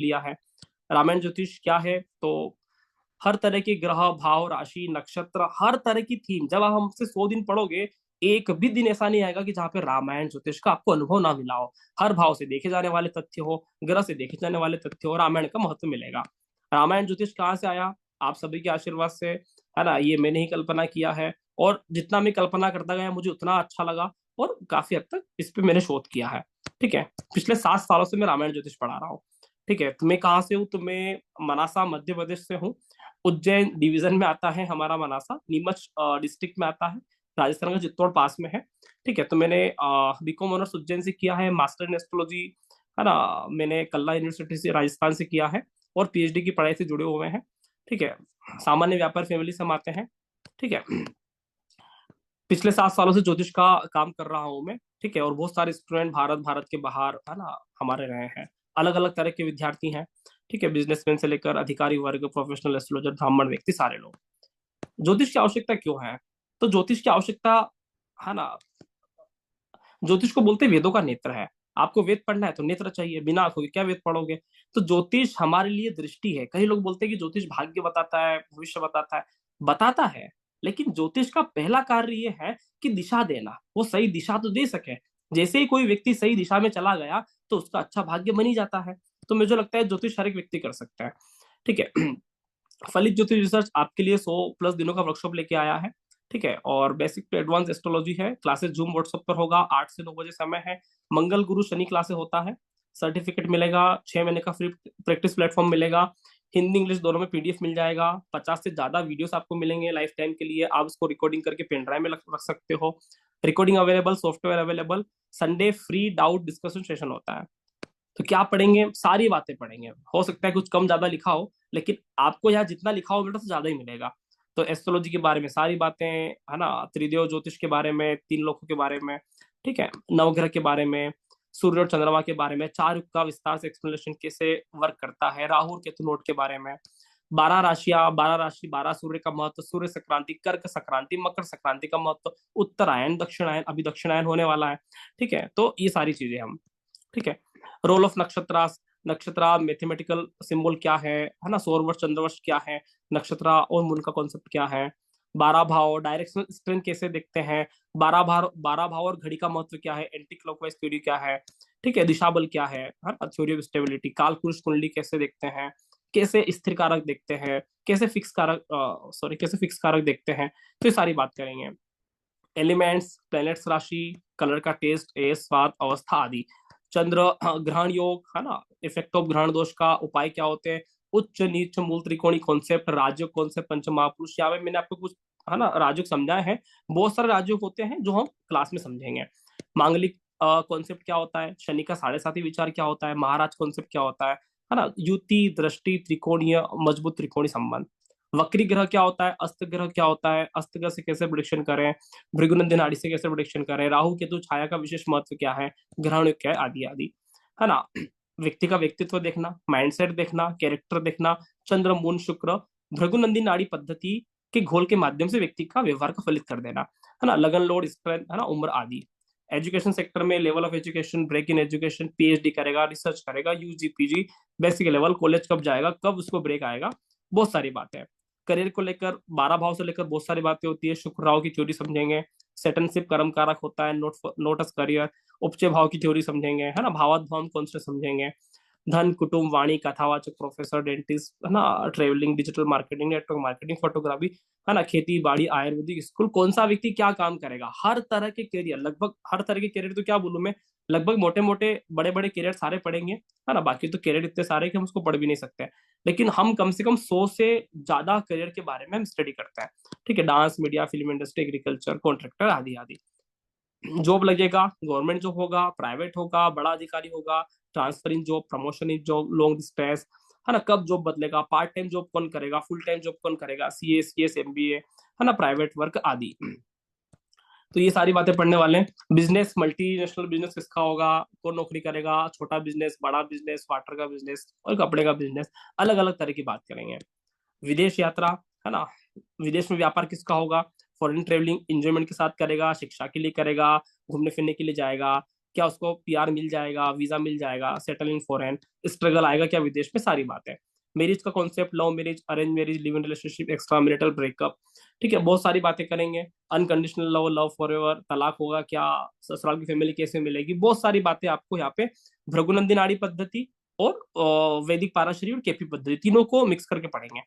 लिया है। रामायण ज्योतिष क्या है, तो हर तरह के ग्रह, भाव, राशि, नक्षत्र, हर तरह की थीम, जब आप हमसे 100 दिन पढ़ोगे, एक भी दिन ऐसा नहीं आएगा कि जहाँ पे रामायण ज्योतिष का आपको अनुभव ना मिला हो। हर भाव से देखे जाने वाले तथ्य हो, ग्रह से देखे जाने वाले तथ्य हो, रामायण का महत्व मिलेगा। रामायण ज्योतिष कहाँ से आया? आप सभी के आशीर्वाद से, है ना। ये मैंने ही कल्पना किया है, और जितना मैं कल्पना करता गया मुझे उतना अच्छा लगा, और काफी हद तक इस पे मैंने शोध किया है। ठीक है, पिछले 7 सालों से मैं रामायण ज्योतिष पढ़ा रहा हूँ। ठीक है, तो मैं कहाँ से हूँ, तो मैं मनासा मध्य प्रदेश से हूँ। उज्जैन डिवीजन में आता है हमारा मनासा, नीमच डिस्ट्रिक्ट में आता है, राजस्थान का चित्तौड़ पास में है। ठीक है, तो मैंने बीकॉम ऑनर्स उज्जैन से किया है, मास्टर इन एस्ट्रोलॉजी, है ना, मैंने कल्ला यूनिवर्सिटी से राजस्थान से किया है, और पीएचडी की पढ़ाई से जुड़े हुए हैं। ठीक है, सामान्य व्यापार फैमिली से हम आते हैं। ठीक है, पिछले 7 सालों से ज्योतिष का काम कर रहा हूँ मैं। ठीक है, और बहुत सारे स्टूडेंट भारत भारत के बाहर, है ना, हमारे रहे हैं। अलग अलग तरह के विद्यार्थी हैं। ठीक है, बिजनेसमैन से लेकर अधिकारी वर्ग, प्रोफेशनल एस्ट्रोलॉजर, ब्राह्मण व्यक्ति, सारे लोग। ज्योतिष की आवश्यकता क्यों है? तो ज्योतिष की आवश्यकता, है ना, ज्योतिष को बोलते हैं वेदों का नेत्र है। आपको वेद पढ़ना है तो नेत्र चाहिए, बिना आंखों के क्या वेद पढ़ोगे? तो ज्योतिष हमारे लिए दृष्टि है। कई लोग बोलते हैं कि ज्योतिष भाग्य बताता है, भविष्य बताता है। बताता है, लेकिन ज्योतिष का पहला कार्य ये है कि दिशा देना, वो सही दिशा तो दे सके। जैसे ही कोई व्यक्ति सही दिशा में चला गया तो उसका अच्छा भाग्य बन ही जाता है। तो मुझे लगता है ज्योतिष हर एक व्यक्ति कर सकता है। ठीक है, फलित ज्योतिष रिसर्च आपके लिए 100+ दिनों का वर्कशॉप लेके आया है। ठीक है, और बेसिक टू एडवांस एस्ट्रोलॉजी है। क्लासेस जूम व्हाट्सएप पर होगा, 8 से 9 बजे समय है। मंगल गुरु शनि क्लासे होता है। सर्टिफिकेट मिलेगा, 6 महीने का फ्री प्रैक्टिस प्लेटफॉर्म मिलेगा। हिंदी इंग्लिश दोनों में पीडीएफ मिल जाएगा। 50 से ज्यादा वीडियोस आपको मिलेंगे लाइफ टाइम के लिए। आप उसको रिकॉर्डिंग करके पेन ड्राइव में रख सकते हो। Recording available, software available. Sunday free doubt discussion session होता है। तो क्या पढ़ेंगे? सारी बातें पढ़ेंगे। हो सकता है कुछ कम ज्यादा लिखा हो, लेकिन आपको यहाँ जितना लिखा हो बेटा तो ज्यादा ही मिलेगा। तो एस्ट्रोलॉजी के बारे में सारी बातें, है ना, त्रिदेव ज्योतिष के बारे में, 3 लोकों के बारे में, ठीक है, नवग्रह के बारे में, सूर्य और चंद्रमा के बारे में, 4 युग का विस्तार से एक्सप्लेनेशन कैसे वर्क करता है, राहु और केतु नोट के बारे में, 12 राशियां, 12 राशि, 12 सूर्य का महत्व, सूर्य संक्रांति, कर्क संक्रांति, मकर संक्रांति का महत्व, उत्तरायण, दक्षिणायन, अभी दक्षिणायन होने वाला है। ठीक है, तो ये सारी चीजें हम, ठीक है। Role of Nakshatra, Nakshatra mathematical symbol क्या है ना, सौरवर्ष चंद्रवर्ष क्या है, नक्षत्रा और मून का कॉन्सेप्ट क्या है, 12 भाव, डायरेक्शनल स्ट्रेंथ कैसे देखते हैं, 12 भाव और घड़ी का महत्व क्या है, एंटी क्लॉकवाइज थ्योरी क्या है, ठीक है, दिशा बल क्या है ना, थ्योरी ऑफ स्टेबिलिटी, काल पुरुष कुंडली कैसे देखते हैं, कैसे स्थिर कारक देखते हैं, कैसे फिक्स कारक, सॉरी, कैसे फिक्स कारक देखते हैं। तो ये सारी बात करेंगे। एलिमेंट्स, प्लैनेट्स, राशि, कलर का टेस्ट, एज, स्वाद, अवस्था आदि। चंद्र ग्रहण योग, है ना, इफेक्ट ऑफ ग्रहण दोष का उपाय क्या होते हैं, उच्च नीच मूल त्रिकोणी कॉन्सेप्ट, राजयोग कॉन्सेप्ट, पंच महापुरुष। यहाँ में मैंने आपको कुछ, है ना, राजयोग समझाए हैं। बहुत सारे राजयोग होते हैं जो हम क्लास में समझेंगे। मांगलिक कॉन्सेप्ट क्या होता है, शनि का 7.5 विचार क्या होता है, महाराज कॉन्सेप्ट क्या होता है ना, युति, दृष्टि, त्रिकोणीय, मजबूत त्रिकोणी संबंध। वक्री ग्रह क्या होता है, अस्त ग्रह क्या होता है, अस्त ग्रह से कैसे प्रिडिक्शन करें, भृगुनंदी नाड़ी से कैसे प्रिडिक्शन करें, राहु केतु छाया का विशेष महत्व क्या है, ग्रहण योग क्या है, आदि आदि, है ना। व्यक्ति का व्यक्तित्व देखना, माइंडसेट देखना, कैरेक्टर देखना, चंद्र मून शुक्र, भृगुनंदी नाड़ी पद्धति के घोल के माध्यम से व्यक्ति का व्यवहार का फलित कर देना, है ना, लगन, लोड, स्ट्रेंथ, है ना, उम्र आदि। एजुकेशन सेक्टर में level of education, break in education, PhD करेगा, रिसर्च करेगा, UG PG, basic level, college कब जाएगा, कब उसको ब्रेक आएगा, बहुत सारी बातें। करियर को लेकर 12 भाव से लेकर बहुत सारी बातें होती है। शुक्र राहु की थ्योरी समझेंगे। सेटनशिप कर्म कारक होता है, नोटस करियर। उपचय भाव की थ्योरी समझेंगे, है ना, भावाध्वाम कॉन्सेप्ट समझेंगे। धन, कुटुंब, वाणी, कथावाचक, प्रोफेसर, डेंटिस्ट, है ना, travelling, digital marketing, network marketing, photography, है ना, खेती बाड़ी, आयुर्वेदिक स्कूल, कौन सा व्यक्ति क्या काम करेगा, हर तरह के करियर, लगभग हर तरह के करियर, तो क्या बोलूं मैं, लगभग मोटे मोटे बड़े बड़े करियर सारे पढ़ेंगे, है ना। बाकी तो करियर इतने सारे कि हम उसको पढ़ भी नहीं सकते, लेकिन हम कम से कम 100 से ज्यादा करियर के बारे में हम स्टडी करते हैं। ठीक है, dance, media, film industry, agriculture, contractor, आदि आदि। जॉब लगेगा, गवर्नमेंट जॉब होगा, प्राइवेट होगा, बड़ा अधिकारी होगा, ट्रांसफर इन जॉब, प्रमोशन इन जॉब, लॉन्ग डिस्टेंस, है ना, कब जॉब बदलेगा, पार्ट टाइम जॉब कौन करेगा, फुल टाइम जॉब कौन करेगा, सीए, सीएस, एमबीए, है ना, प्राइवेट वर्क आदि। तो ये सारी बातें पढ़ने वाले हैं। बिजनेस, मल्टीनेशनल बिजनेस किसका होगा, कौन नौकरी करेगा, छोटा बिजनेस, बड़ा बिजनेस, वाटर का बिजनेस और कपड़े का बिजनेस, अलग अलग तरह की बात करेंगे। विदेश यात्रा, है ना, विदेश में व्यापार किसका होगा, फॉरेन ट्रेवलिंग एंजॉयमेंट के साथ करेगा, शिक्षा के लिए करेगा, घूमने फिरने के लिए जाएगा, क्या उसको पीआर मिल जाएगा, वीजा मिल जाएगा, सेटल इन फॉरेन, स्ट्रगल आएगा क्या विदेश में, सारी बातें। मैरिज का concept, love marriage, arrange marriage, live in relationship, extra marital breakup, ठीक है, बहुत सारी बातें करेंगे। Unconditional love, love for ever, तलाक होगा क्या, ससुराल की फैमिली कैसे मिलेगी, बहुत सारी बातें आपको यहाँ पे भृगुनंदी नाड़ी पद्धति और वैदिक पाराशरी और केपी पद्धति तीनों को मिक्स करके पढ़ेंगे।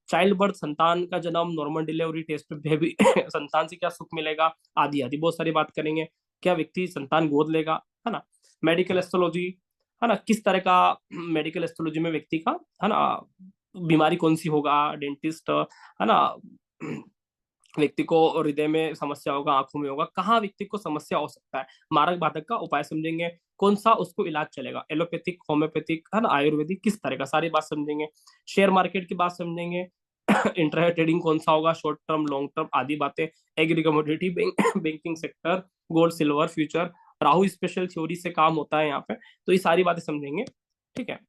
चाइल्ड बर्थ, संतान का जन्म, नॉर्मल डिलीवरी, टेस्ट बेबी संतान से क्या सुख मिलेगा, आदि आदि बहुत सारी बात करेंगे। क्या व्यक्ति संतान गोद लेगा, है ना। मेडिकल एस्ट्रोलॉजी, है ना, किस तरह का मेडिकल एस्ट्रोलॉजी में व्यक्ति का, है ना, बीमारी कौन सी होगा, डेंटिस्ट, है ना, व्यक्ति को हृदय में समस्या होगा, आंखों में होगा, कहाँ व्यक्ति को समस्या हो सकता है, मारक बाधक का उपाय समझेंगे, कौन सा उसको इलाज चलेगा, एलोपैथिक, होम्योपैथिक, है ना, आयुर्वेदिक, किस तरह का, सारी बात समझेंगे। शेयर मार्केट की बात समझेंगे, इंटर ट्रेडिंग कौन सा होगा, शॉर्ट टर्म, लॉन्ग टर्म, आदि बातें। Agree commodity, banking sector, gold silver future, Rahu special theory से काम होता है यहाँ पे, तो ये सारी बातें समझेंगे, ठीक है।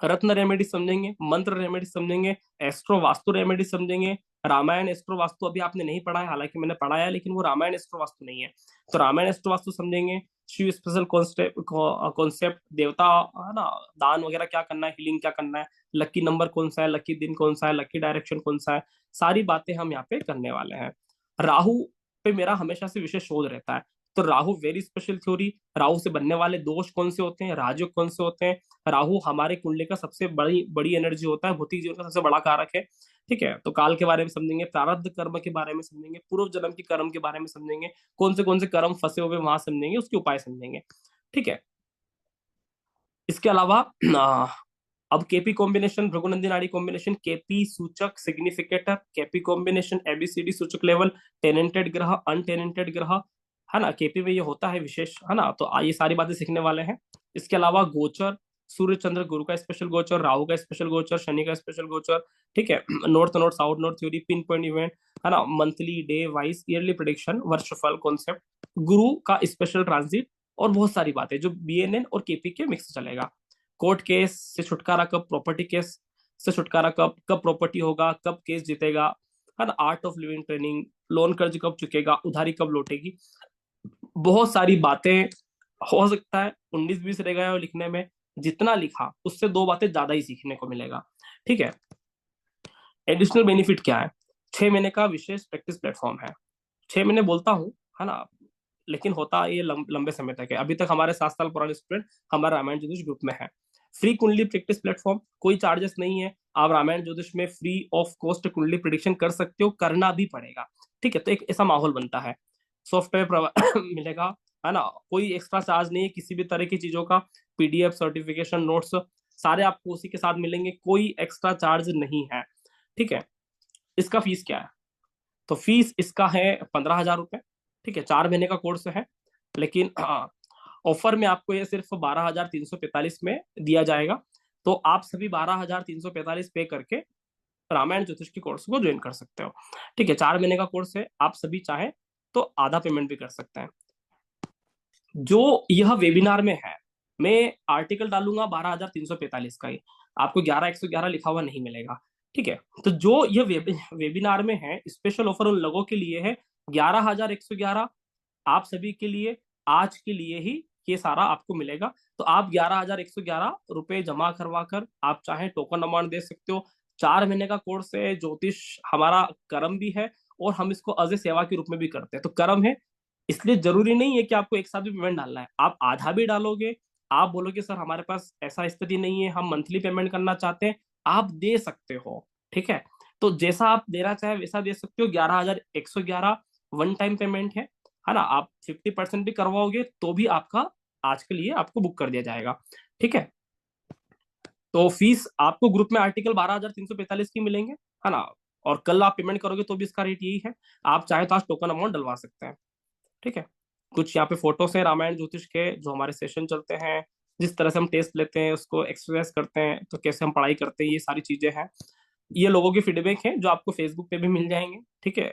रत्न रेमेडी समझेंगे, मंत्र रेमेडी समझेंगे, एस्ट्रो वास्तु रेमेडी समझेंगे। रामायण एस्ट्रो वास्तु अभी आपने नहीं पढ़ा है, हालांकि मैंने पढ़ाया है, लेकिन वो रामायण एस्ट्रो वास्तु नहीं है, तो रामायण एस्ट्रो वास्तु समझेंगे। शिव स्पेशल कॉन्सेप्ट, देवता, है ना, दान वगैरह क्या करना है, हीलिंग क्या करना है, लकी नंबर कौन सा है, लकी दिन कौन सा है, लकी डायरेक्शन कौन सा है, सारी बातें हम यहाँ पे करने वाले हैं। राहु पे मेरा हमेशा से विशेष शोध रहता है, तो Rahu very special theory. Rahu से बनने वाले दोष कौन से होते हैं, राजयोग कौन से होते हैं। राहु हमारे कुंडली का सबसे बड़ी बड़ी एनर्जी होता है, भौतिक जीवन का सबसे बड़ा कारक है, ठीक है। तो काल के बारे में समझेंगे, प्रारब्ध कर्म के बारे में समझेंगे, पूर्व जन्म के कर्म के बारे में समझेंगे, कौन से कर्म फंसे हुए वहां समझेंगे, उसके उपाय समझेंगे, ठीक है। इसके अलावा अब केपी कॉम्बिनेशन, भृगुनंदी नाड़ी कॉम्बिनेशन, केपी सूचक सिग्निफिकेटर, केपी कॉम्बिनेशन, एबीसीडी सूचक लेवल, टेनेंटेड ग्रह, अनटेनेंटेड ग्रह, है ना, केपी में ये होता है विशेष, है ना, तो ये सारी बातें सीखने वाले हैं। इसके अलावा गोचर, सूर्य चंद्र गुरु का स्पेशल गोचर, राहु का स्पेशल गोचर, शनि का स्पेशल गोचर, ठीक है। North north south north theory, pin point event, है ना, monthly, day wise, yearly prediction, वर्षफल कॉन्सेप्ट, गुरु का स्पेशल ट्रांजिट, और बहुत सारी बातें जो बीएनएन और केपी के मिक्स चलेगा। कोर्ट केस से छुटकारा कब, प्रॉपर्टी केस से छुटकारा कब, कब प्रॉपर्टी होगा, कब केस जीतेगा, है ना, art of living training, loan कर्ज कब चुकेगा, उधारी कब लौटेगी, बहुत सारी बातें। हो सकता है 19-20 रह गए हो लिखने में, जितना लिखा उससे दो बातें ज्यादा ही सीखने को मिलेगा, ठीक है। एडिशनल बेनिफिट क्या है, 6 महीने का विशेष प्रैक्टिस प्लेटफॉर्म है। 6 महीने बोलता हूँ, है ना, लेकिन होता ये लंबे समय तक है। अभी तक हमारे 7 साल पुराने स्टूडेंट हमारे रामायण ज्योतिष ग्रुप में है। फ्री कुंडली प्रैक्टिस प्लेटफॉर्म, कोई चार्जेस नहीं है, आप रामायण ज्योतिष में फ्री ऑफ कॉस्ट कुंडली प्रिडिक्शन कर सकते हो, करना भी पड़ेगा, ठीक है। तो एक ऐसा माहौल बनता है, सॉफ्टवेयर मिलेगा, है ना, कोई एक्स्ट्रा चार्ज नहीं है किसी भी तरह की चीजों का, पीडीएफ, सर्टिफिकेशन, नोट्स, सारे आपको उसी के साथ मिलेंगे, कोई एक्स्ट्रा चार्ज नहीं है, ठीक है। इसका फीस क्या है, तो फीस इसका है 15,000 रुपये, ठीक है, 4 महीने का कोर्स है। लेकिन ऑफर में आपको ये सिर्फ 12,345 में दिया जाएगा, तो आप सभी 12,345 पे करके रामायण ज्योतिष के कोर्स को ज्वाइन कर सकते हो, ठीक है। 4 महीने का कोर्स है, आप सभी चाहें तो आधा पेमेंट भी कर सकते हैं। जो यह वेबिनार में है, मैं आर्टिकल डालूंगा 12,345 का ही, आपको 11,111 लिखा हुआ नहीं मिलेगा, ठीक है। तो जो यह वेबिनार में है, स्पेशल ऑफर उन लोगों के लिए है, 11,111, आप सभी के लिए, आज के लिए ही ये सारा आपको मिलेगा। तो आप 11,111 रुपए जमा करवा कर आप चाहे टोकन अमाउंट दे सकते हो। 4 महीने का कोर्स है, ज्योतिष हमारा कर्म भी है, और हम इसको अजय सेवा के रूप में भी करते हैं, तो कर्म है, इसलिए जरूरी नहीं है कि आपको एक साथ भी पेमेंट डालना है, आप आधा भी डालोगे, आप बोलोगे सर हमारे पास ऐसा स्थिति नहीं है, हम मंथली पेमेंट करना चाहते हैं, आप दे सकते हो, ठीक है। तो जैसा आप देना चाहे वैसा दे सकते हो। 11,111 वन टाइम पेमेंट है ना, आप 50% भी करवाओगे तो भी आपका आज के लिए आपको बुक कर दिया जाएगा, ठीक है। तो फीस आपको ग्रुप में आर्टिकल 12,345 की मिलेंगे, है ना, और कल आप पेमेंट करोगे तो भी इसका रेट यही है। आप चाहे तो आज टोकन अमाउंट डलवा सकते हैं, ठीक है। कुछ यहाँ पे फोटोस हैं रामायण ज्योतिष के, जो हमारे सेशन चलते हैं, जिस तरह से हम टेस्ट लेते हैं, उसको एक्सरसाइज करते हैं, तो कैसे हम पढ़ाई करते हैं, ये सारी चीजें हैं। ये लोगों के फीडबैक हैं जो आपको फेसबुक पे भी मिल जाएंगे, ठीक है,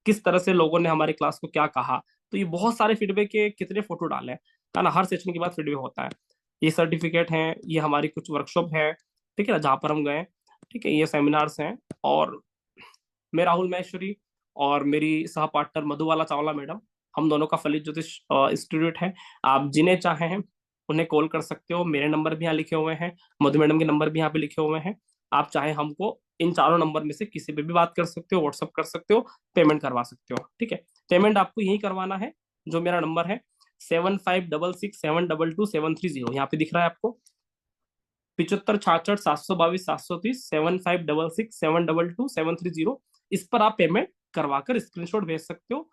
किस तरह से लोगों ने हमारी क्लास को क्या कहा। तो ये बहुत सारे फीडबैक के, कितने फोटो डाले, है ना, हर सेशन के बाद फीडबैक होता है। ये सर्टिफिकेट है, ये हमारी कुछ वर्कशॉप है, ठीक है ना, जहाँ पर हम गए, ठीक है, ये सेमिनार्स हैं। और मैं राहुल महेश्वरी, और मेरी सह पार्टनर मधुबाला चावला मैडम, हम दोनों का फलित ज्योतिष इंस्टीट्यूट है। आप जिन्हें चाहें उन्हें कॉल कर सकते हो। मेरे नंबर भी यहाँ लिखे हुए हैं, मधु मैडम के नंबर भी यहाँ पे लिखे हुए हैं। आप चाहे हमको इन चारों नंबर में से किसी पे भी बात कर सकते हो, व्हाट्सअप कर सकते हो, पेमेंट करवा सकते हो। ठीक है, पेमेंट आपको यही करवाना है। जो मेरा नंबर है 7566722730, यहाँ पे दिख रहा है आपको, 7566727730, 7566722730। इस पर आप पेमेंट करवाकर स्क्रीनशॉट भेज सकते हो।